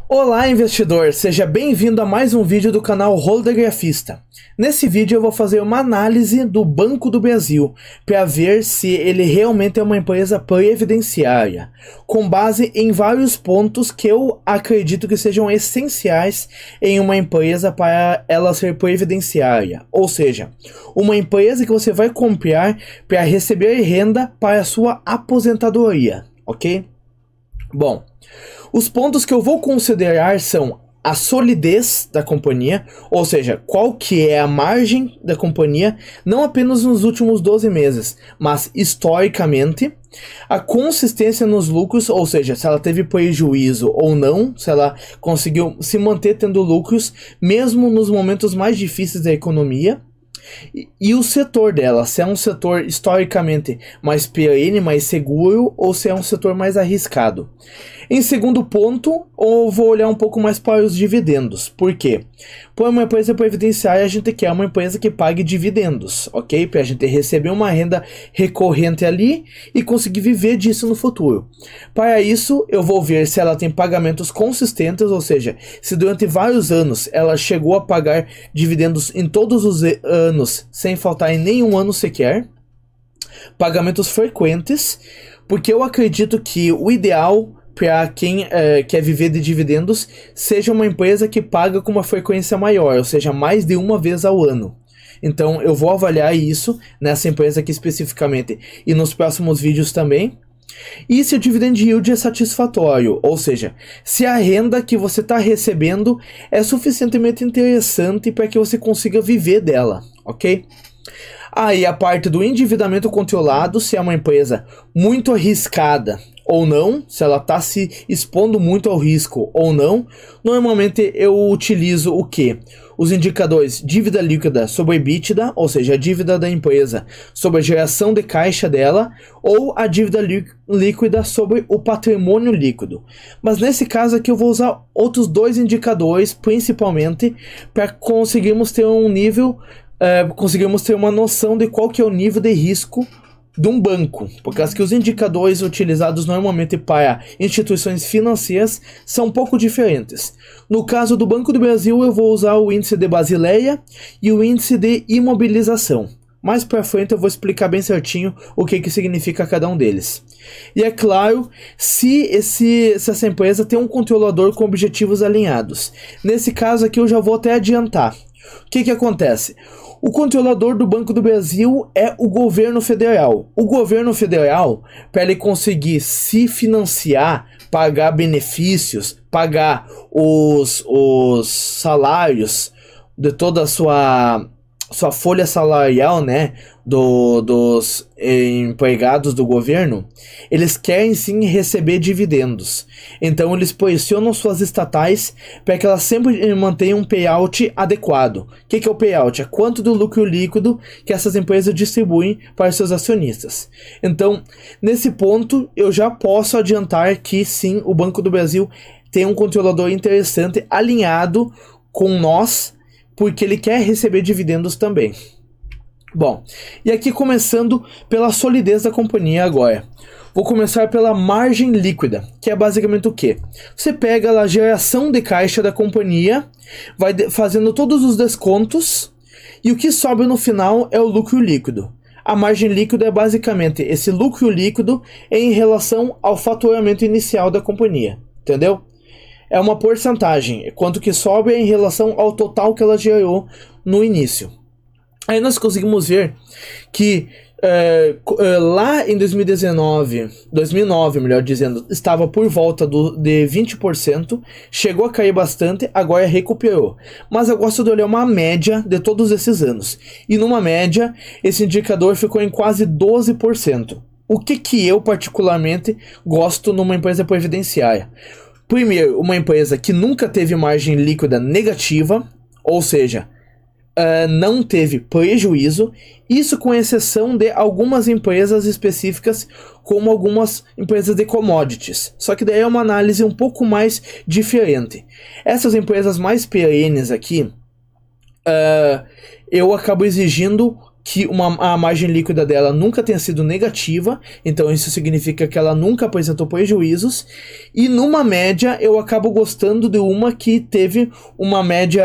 Olá, investidor! Seja bem-vindo a mais um vídeo do canal Holdergrafista. Nesse vídeo eu vou fazer uma análise do Banco do Brasil para ver se ele realmente é uma empresa previdenciária, com base em vários pontos que eu acredito que sejam essenciais em uma empresa para ela ser previdenciária, ou seja, uma empresa que você vai comprar para receber renda para a sua aposentadoria, ok? Bom, os pontos que eu vou considerar são a solidez da companhia, ou seja, qual que é a margem da companhia, não apenas nos últimos 12 meses, mas historicamente, a consistência nos lucros, ou seja, se ela teve prejuízo ou não, se ela conseguiu se manter tendo lucros, mesmo nos momentos mais difíceis da economia, e o setor dela, se é um setor historicamente mais perene, mais seguro, ou se é um setor mais arriscado. Em segundo ponto, eu vou olhar um pouco mais para os dividendos. Por quê? Por uma empresa previdenciária, a gente quer uma empresa que pague dividendos, ok? Para a gente receber uma renda recorrente ali e conseguir viver disso no futuro. Para isso, eu vou ver se ela tem pagamentos consistentes, ou seja, se durante vários anos ela chegou a pagar dividendos em todos os anos, sem faltar em nenhum ano sequer. Pagamentos frequentes, porque eu acredito que o ideal para quem quer viver de dividendos seja uma empresa que paga com uma frequência maior, ou seja, mais de uma vez ao ano. Então eu vou avaliar isso nessa empresa aqui especificamente e nos próximos vídeos também. E se o dividend yield é satisfatório, ou seja, se a renda que você está recebendo é suficientemente interessante para que você consiga viver dela, ok? Aí a parte do endividamento controlado, se é uma empresa muito arriscada ou não, se ela está se expondo muito ao risco ou não. Normalmente eu utilizo o que? Os indicadores dívida líquida sobre EBITDA, ou seja, a dívida da empresa sobre a geração de caixa dela, ou a dívida líquida sobre o patrimônio líquido. Mas nesse caso aqui eu vou usar outros dois indicadores, principalmente, para conseguirmos ter um nível, conseguirmos ter uma noção de qual que é o nível de risco de um banco, por causa que os indicadores utilizados normalmente para instituições financeiras são um pouco diferentes. No caso do Banco do Brasil, eu vou usar o índice de Basileia e o índice de imobilização. Mais para frente eu vou explicar bem certinho o que significa cada um deles. E é claro, se essa empresa tem um controlador com objetivos alinhados. Nesse caso aqui eu já vou até adiantar. O que acontece? O controlador do Banco do Brasil é o governo federal. O governo federal, para ele conseguir se financiar, pagar benefícios, pagar os salários de toda a sua folha salarial, né, dos empregados do governo, eles querem sim receber dividendos. Então eles pressionam suas estatais para que elas sempre mantenham um payout adequado. O que é o payout? É quanto do lucro líquido que essas empresas distribuem para seus acionistas. Então, nesse ponto, eu já posso adiantar que sim, o Banco do Brasil tem um controlador interessante alinhado com nós, porque ele quer receber dividendos também. Bom, e aqui começando pela solidez da companhia agora. Vou começar pela margem líquida, que é basicamente o quê? Você pega a geração de caixa da companhia, vai fazendo todos os descontos, e o que sobra no final é o lucro líquido. A margem líquida é basicamente esse lucro líquido em relação ao faturamento inicial da companhia, entendeu? É uma porcentagem, quanto que sobra em relação ao total que ela gerou no início. Aí nós conseguimos ver que lá em 2009, melhor dizendo, estava por volta de 20%, chegou a cair bastante, agora recuperou. Mas eu gosto de olhar uma média de todos esses anos. E numa média, esse indicador ficou em quase 12%. O que eu particularmente gosto numa empresa previdenciária? Primeiro, uma empresa que nunca teve margem líquida negativa, ou seja, não teve prejuízo, isso com exceção de algumas empresas específicas, como algumas empresas de commodities. Só que daí é uma análise um pouco mais diferente. Essas empresas mais perenes aqui, eu acabo exigindo que a margem líquida dela nunca tenha sido negativa, então isso significa que ela nunca apresentou prejuízos, e numa média eu acabo gostando de uma que teve uma média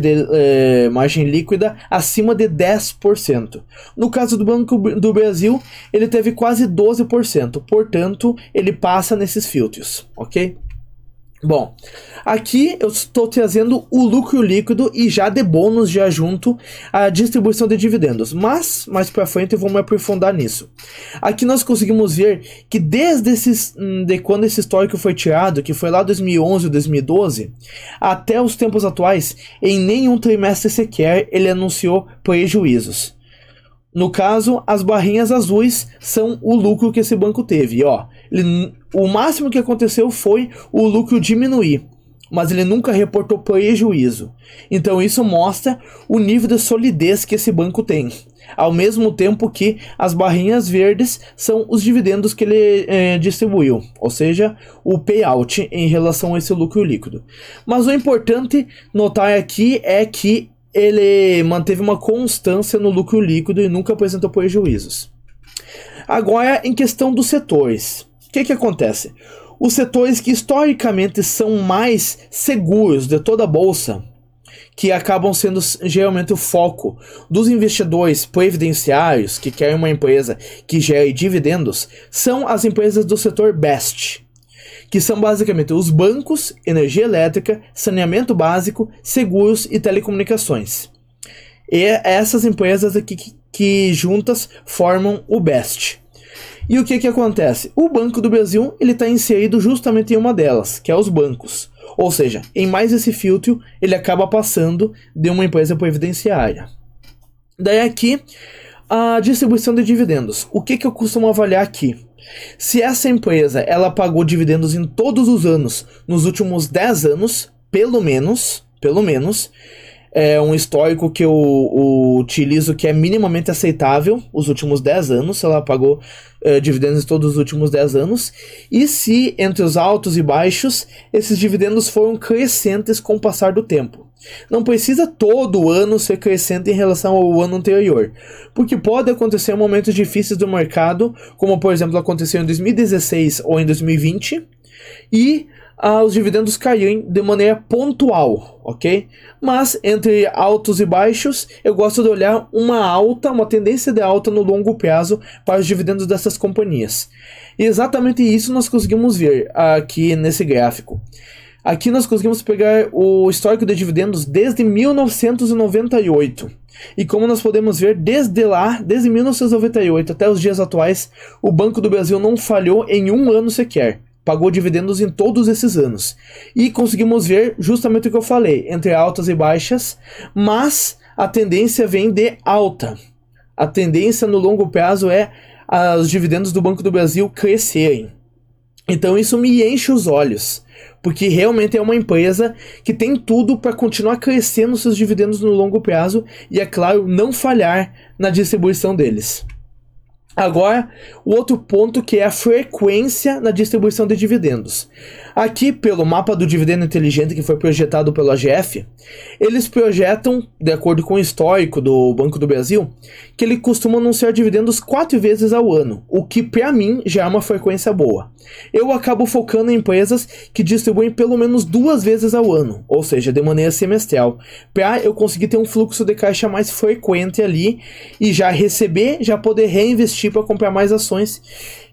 de margem líquida acima de 10%. No caso do Banco do Brasil, ele teve quase 12%, portanto ele passa nesses filtros, ok? Bom, aqui eu estou trazendo o lucro líquido e já de bônus já junto a distribuição de dividendos, mas mais para frente eu vou me aprofundar nisso. Aqui nós conseguimos ver que desde quando esse histórico foi tirado, que foi lá 2011, 2012, até os tempos atuais, em nenhum trimestre sequer ele anunciou prejuízos. No caso, as barrinhas azuis são o lucro que esse banco teve, ó. O máximo que aconteceu foi o lucro diminuir, mas ele nunca reportou prejuízo. Então isso mostra o nível de solidez que esse banco tem. Ao mesmo tempo que as barrinhas verdes são os dividendos que ele distribuiu, ou seja, o payout em relação a esse lucro líquido. Mas o importante notar aqui é que ele manteve uma constância no lucro líquido e nunca apresentou prejuízos. Agora, em questão dos setores, o que acontece? Os setores que historicamente são mais seguros de toda a bolsa, que acabam sendo geralmente o foco dos investidores previdenciários que querem uma empresa que gere dividendos, são as empresas do setor BEST, que são basicamente os bancos, energia elétrica, saneamento básico, seguros e telecomunicações. E essas empresas aqui que juntas formam o BEST. E o que acontece? O Banco do Brasil ele está inserido justamente em uma delas, que é os bancos. Ou seja, em mais esse filtro, ele acaba passando de uma empresa previdenciária. Daí aqui, a distribuição de dividendos. O que eu costumo avaliar aqui? Se essa empresa ela pagou dividendos em todos os anos, nos últimos 10 anos, pelo menos, é um histórico que eu utilizo que é minimamente aceitável, os últimos 10 anos, se ela pagou dividendos todos os últimos 10 anos, e se entre os altos e baixos, esses dividendos foram crescentes com o passar do tempo. Não precisa todo ano ser crescente em relação ao ano anterior, porque pode acontecer momentos difíceis do mercado, como por exemplo aconteceu em 2016 ou em 2020, e os dividendos caírem de maneira pontual, ok? Mas entre altos e baixos, eu gosto de olhar uma tendência de alta no longo prazo para os dividendos dessas companhias. E exatamente isso nós conseguimos ver aqui nesse gráfico. Aqui nós conseguimos pegar o histórico de dividendos desde 1998. E como nós podemos ver, desde 1998 até os dias atuais, o Banco do Brasil não falhou em um ano sequer. Pagou dividendos em todos esses anos. E conseguimos ver justamente o que eu falei, entre altas e baixas, mas a tendência vem de alta. A tendência no longo prazo é os dividendos do Banco do Brasil crescerem. Então isso me enche os olhos, porque realmente é uma empresa que tem tudo para continuar crescendo seus dividendos no longo prazo e, é claro, não falhar na distribuição deles. Agora, o outro ponto que é a frequência na distribuição de dividendos. Aqui, pelo mapa do dividendo inteligente que foi projetado pelo AGF, eles projetam, de acordo com o histórico do Banco do Brasil, que ele costuma anunciar dividendos 4 vezes ao ano, o que para mim já é uma frequência boa. Eu acabo focando em empresas que distribuem pelo menos 2 vezes ao ano, ou seja, de maneira semestral, para eu conseguir ter um fluxo de caixa mais frequente ali e já receber, já poder reinvestir para comprar mais ações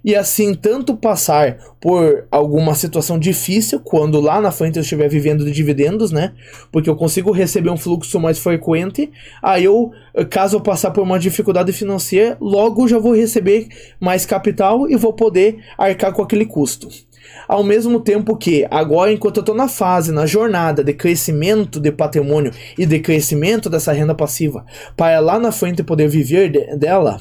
e assim tanto passar por alguma situação difícil quando lá na frente eu estiver vivendo de dividendos, né? Porque eu consigo receber um fluxo mais frequente, aí caso eu passar por uma dificuldade financeira, logo já vou receber mais capital e vou poder arcar com aquele custo. Ao mesmo tempo que agora, enquanto eu estou na jornada de crescimento de patrimônio e de crescimento dessa renda passiva, para lá na frente poder viver dela,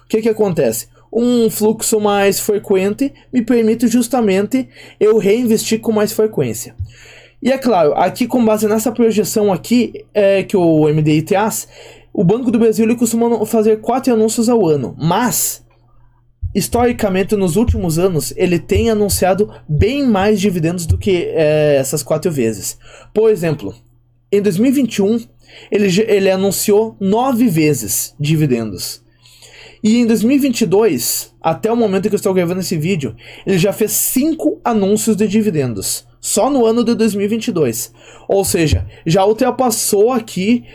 o que acontece? Um fluxo mais frequente me permite justamente eu reinvestir com mais frequência. E é claro, aqui com base nessa projeção aqui que o MDI traz, o Banco do Brasil ele costuma fazer 4 anúncios ao ano, mas historicamente nos últimos anos ele tem anunciado bem mais dividendos do que essas 4 vezes. Por exemplo, em 2021, ele anunciou 9 vezes dividendos. E em 2022, até o momento em que eu estou gravando esse vídeo, ele já fez 5 anúncios de dividendos. Só no ano de 2022. Ou seja, já ultrapassou aqui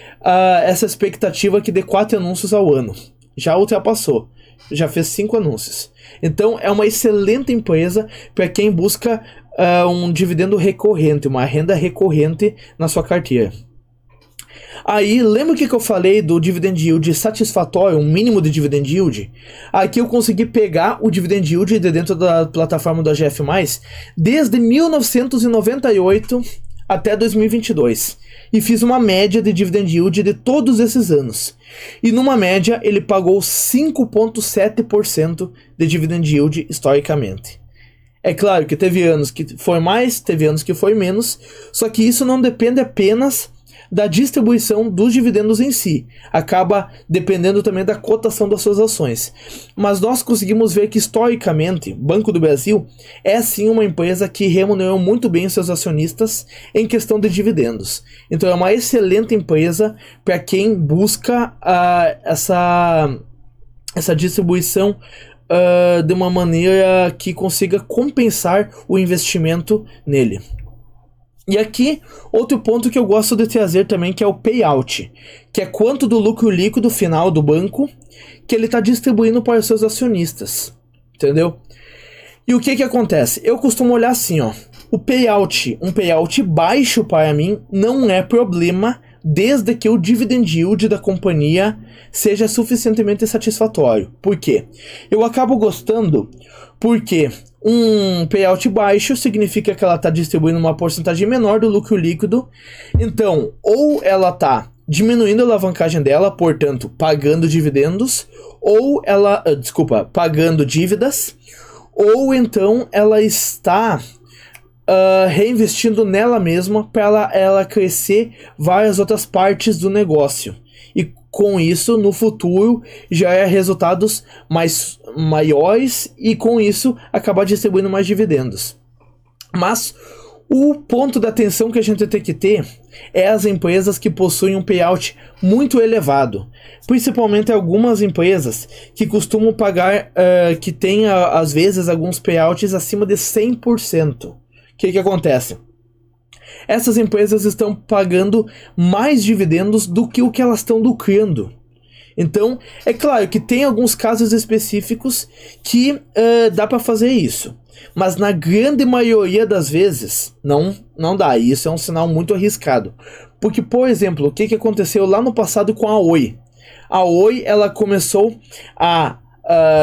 essa expectativa aqui de 4 anúncios ao ano. Já ultrapassou. Já fez 5 anúncios. Então é uma excelente empresa para quem busca um dividendo recorrente, uma renda recorrente na sua carteira. Aí, lembra o que eu falei do dividend yield satisfatório, um mínimo de dividend yield? Aqui eu consegui pegar o dividend yield de dentro da plataforma do AGF+, desde 1998 até 2022. E fiz uma média de dividend yield de todos esses anos. E numa média, ele pagou 5,7% de dividend yield historicamente. É claro que teve anos que foi mais, teve anos que foi menos, só que isso não depende apenas da distribuição dos dividendos em si, acaba dependendo também da cotação das suas ações. Mas nós conseguimos ver que historicamente, Banco do Brasil é sim uma empresa que remunerou muito bem os seus acionistas em questão de dividendos. Então é uma excelente empresa para quem busca essa distribuição de uma maneira que consiga compensar o investimento nele. E aqui, outro ponto que eu gosto de trazer também, que é o payout, que é quanto do lucro líquido final do banco que ele está distribuindo para os seus acionistas, entendeu? E o que acontece? Eu costumo olhar assim, ó, o payout, um payout baixo para mim não é problema, desde que o dividend yield da companhia seja suficientemente satisfatório. Por quê? Eu acabo gostando porque um payout baixo significa que ela está distribuindo uma porcentagem menor do lucro líquido. Então, ou ela está diminuindo a alavancagem dela, portanto, pagando dividendos, ou ela, pagando dívidas, ou então ela está reinvestindo nela mesma para ela crescer várias outras partes do negócio. E com isso, no futuro, já é resultados maiores e com isso acabar distribuindo mais dividendos. Mas o ponto da atenção que a gente tem que ter é as empresas que possuem um payout muito elevado. Principalmente algumas empresas que costumam pagar, que têm às vezes alguns payouts acima de 100%. O que acontece? Essas empresas estão pagando mais dividendos do que o que elas estão lucrando. Então, é claro que tem alguns casos específicos que dá para fazer isso. Mas na grande maioria das vezes, não dá. E isso é um sinal muito arriscado. Porque, por exemplo, o que aconteceu lá no passado com a Oi? A Oi, ela começou a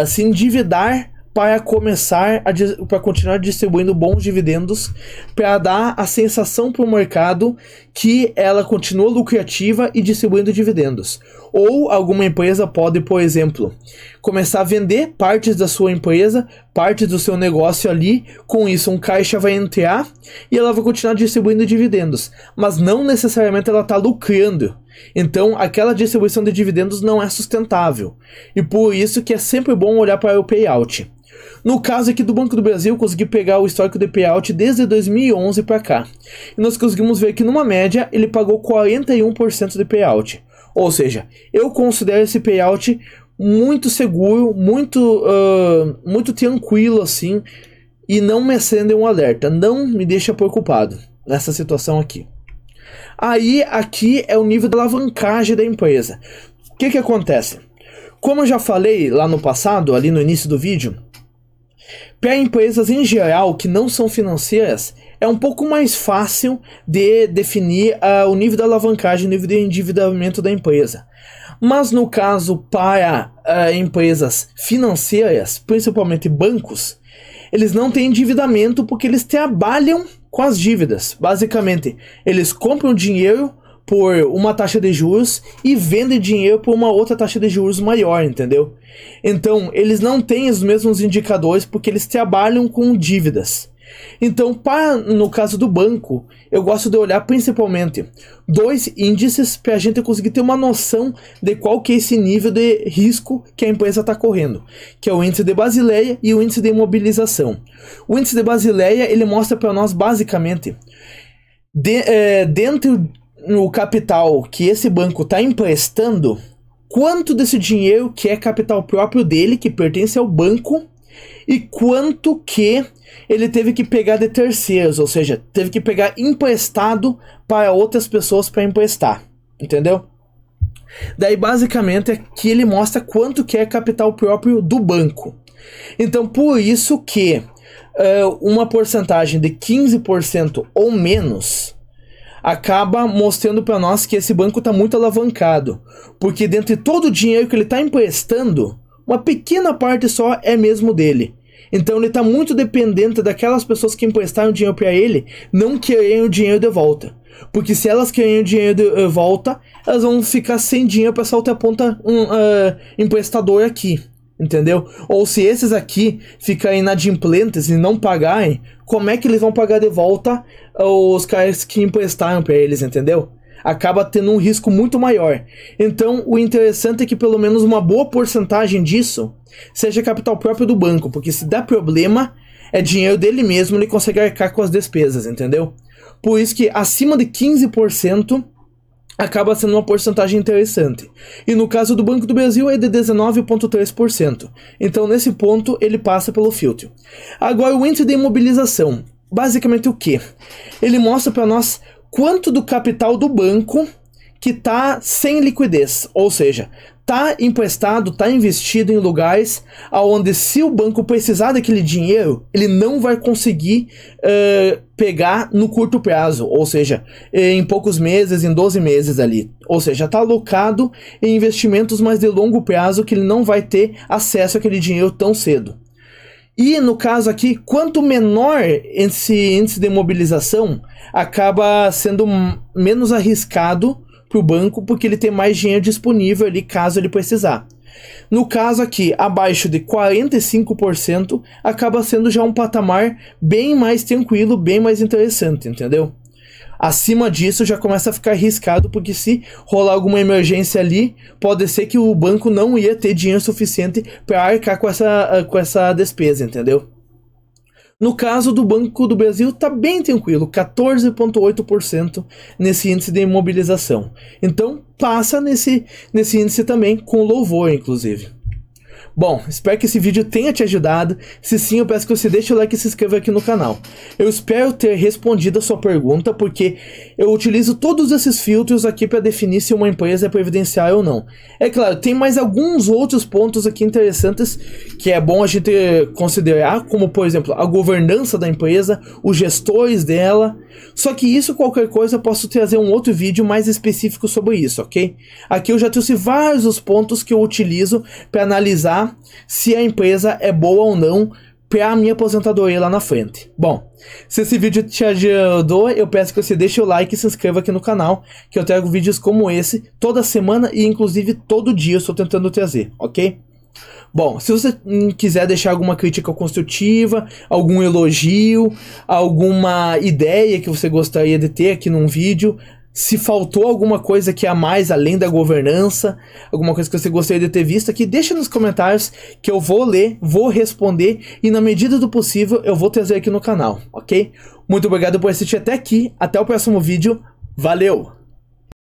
se endividar para continuar distribuindo bons dividendos, para dar a sensação para o mercado que ela continua lucrativa e distribuindo dividendos. Ou alguma empresa pode, por exemplo, começar a vender partes da sua empresa, partes do seu negócio ali, com isso um caixa vai entrar e ela vai continuar distribuindo dividendos, mas não necessariamente ela está lucrando. Então aquela distribuição de dividendos não é sustentável, e por isso que é sempre bom olhar para o payout. No caso aqui do Banco do Brasil, eu consegui pegar o histórico de payout desde 2011 para cá. E nós conseguimos ver que numa média ele pagou 41% de payout. Ou seja, eu considero esse payout muito seguro, muito tranquilo assim, e não me acende um alerta, não me deixa preocupado nessa situação aqui. Aí aqui é o nível de alavancagem da empresa. O que acontece? Como eu já falei lá no passado, ali no início do vídeo, para empresas em geral que não são financeiras, é um pouco mais fácil de definir o nível de alavancagem, o nível de endividamento da empresa. Mas no caso para empresas financeiras, principalmente bancos, eles não têm endividamento porque eles trabalham com as dívidas. Basicamente, eles compram dinheiro por uma taxa de juros e vendem dinheiro por uma outra taxa de juros maior, entendeu? Então, eles não têm os mesmos indicadores porque eles trabalham com dívidas. Então, no caso do banco, eu gosto de olhar principalmente 2 índices para a gente conseguir ter uma noção de qual que é esse nível de risco que a empresa está correndo, que é o índice de Basileia e o índice de imobilização. O índice de Basileia, ele mostra para nós basicamente dentro no capital que esse banco está emprestando, quanto desse dinheiro que é capital próprio dele, que pertence ao banco, e quanto que ele teve que pegar de terceiros, ou seja, teve que pegar emprestado para outras pessoas para emprestar, entendeu? Daí basicamente aqui ele mostra quanto que é capital próprio do banco. Então por isso que uma porcentagem de 15% ou menos acaba mostrando para nós que esse banco está muito alavancado, porque dentre todo o dinheiro que ele está emprestando, uma pequena parte só é mesmo dele. Então ele está muito dependente daquelas pessoas que emprestaram dinheiro para ele não querem o dinheiro de volta. Porque se elas querem o dinheiro de volta, elas vão ficar sem dinheiro para essa outra ponta emprestador aqui. Entendeu? Ou se esses aqui ficarem inadimplentes e não pagarem, como é que eles vão pagar de volta os caras que emprestaram para eles, entendeu? Acaba tendo um risco muito maior. Então o interessante é que pelo menos uma boa porcentagem disso seja capital próprio do banco, porque se dá problema, é dinheiro dele mesmo, ele consegue arcar com as despesas, entendeu? Por isso que acima de 15% acaba sendo uma porcentagem interessante. E no caso do Banco do Brasil é de 19,3%. Então nesse ponto ele passa pelo filtro. Agora o índice de imobilização. Basicamente o que? Ele mostra para nós quanto do capital do banco que está sem liquidez. Ou seja, está emprestado, está investido em lugares onde se o banco precisar daquele dinheiro, ele não vai conseguir pegar no curto prazo, ou seja, em poucos meses, em 12 meses ali. Ou seja, está alocado em investimentos mais de longo prazo que ele não vai ter acesso àquele dinheiro tão cedo. E no caso aqui, quanto menor esse índice de imobilização, acaba sendo menos arriscado para o banco, porque ele tem mais dinheiro disponível ali caso ele precisar. No caso aqui, abaixo de 45%, acaba sendo já um patamar bem mais tranquilo, bem mais interessante, entendeu? Acima disso já começa a ficar arriscado, porque se rolar alguma emergência ali, pode ser que o banco não ia ter dinheiro suficiente para arcar com essa despesa, entendeu? No caso do Banco do Brasil, está bem tranquilo, 14,8% nesse índice de imobilização. Então, passa nesse índice também, com louvor, inclusive. Bom, espero que esse vídeo tenha te ajudado. Se sim, eu peço que você deixe o like e se inscreva aqui no canal. Eu espero ter respondido a sua pergunta, porque eu utilizo todos esses filtros aqui para definir se uma empresa é previdenciária ou não. É claro, tem mais alguns outros pontos aqui interessantes que é bom a gente considerar, como por exemplo, a governança da empresa, os gestores dela. Só que isso, qualquer coisa, eu posso trazer um outro vídeo mais específico sobre isso, ok? Aqui eu já trouxe vários dos pontos que eu utilizo para analisar se a empresa é boa ou não para a minha aposentadoria lá na frente. Bom, se esse vídeo te ajudou, eu peço que você deixe o like e se inscreva aqui no canal, que eu trago vídeos como esse toda semana e inclusive todo dia eu estou tentando trazer, ok? Bom, se você quiser deixar alguma crítica construtiva, algum elogio, alguma ideia que você gostaria de ter aqui num vídeo, se faltou alguma coisa que a mais além da governança, alguma coisa que você gostaria de ter visto aqui, deixa nos comentários que eu vou ler, vou responder e na medida do possível eu vou trazer aqui no canal, ok? Muito obrigado por assistir até aqui, até o próximo vídeo, valeu!